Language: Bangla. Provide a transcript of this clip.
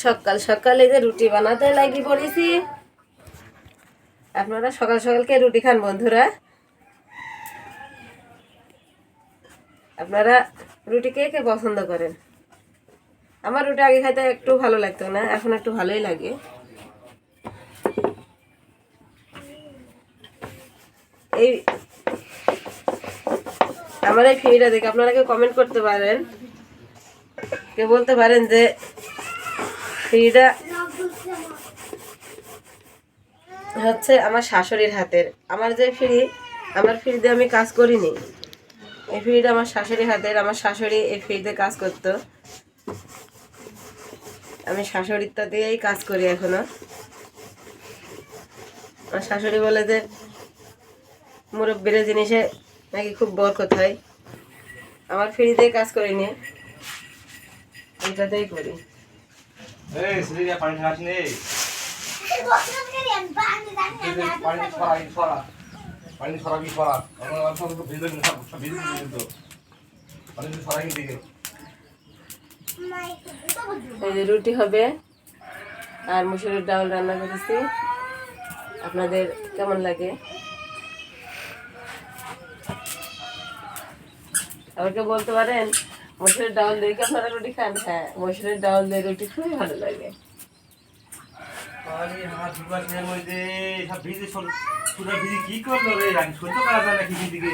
সকাল সকালে যে রুটি বানাতে লাগি পড়েছি। আপনারা সকাল সকালকে রুটি খান বন্ধুরা? আপনারা রুটি কে কে পছন্দ করেন? আমার রুটি আগে খাইতে একটু ভালো লাগতো না, এখন একটু ভালোই লাগে। এই আমার এই ভিডিওটা দেখে আপনারা কেউ কমেন্ট করতে পারেন, কেউ বলতে পারেন যে ভিডিওটা হচ্ছে আমার শাশুড়ির হাতের। আমার যে আমার ফ্রিতে আমি কাজ করিনি, এই ফ্রিটা আমার শাশুড়ির হাতের। আমার শাশুড়ি এই ফ্রিতে কাজ করতো, আমি শাশুড়িরটা দিয়েই কাজ করি এখনো। আমার শাশুড়ি বলে যে মুরব্বির জিনিসে নাকি খুব বরকত হয়। আমার ফ্রি দিয়ে কাজ করিনি, এটাতেই করি। এই যে রুটি হবে আর মুসুরির ডাল রান্না করেছি। আপনাদের কেমন লাগে? আমাকে বলতে পারেন মসুরের ডাল দিয়ে কি আপনারা রুটি খান? হ্যাঁ, মসুরের ডাল দিয়ে রুটি খুবই ভালো লাগে। কি করলো রে? সহ্য করা যায় না কি দিকে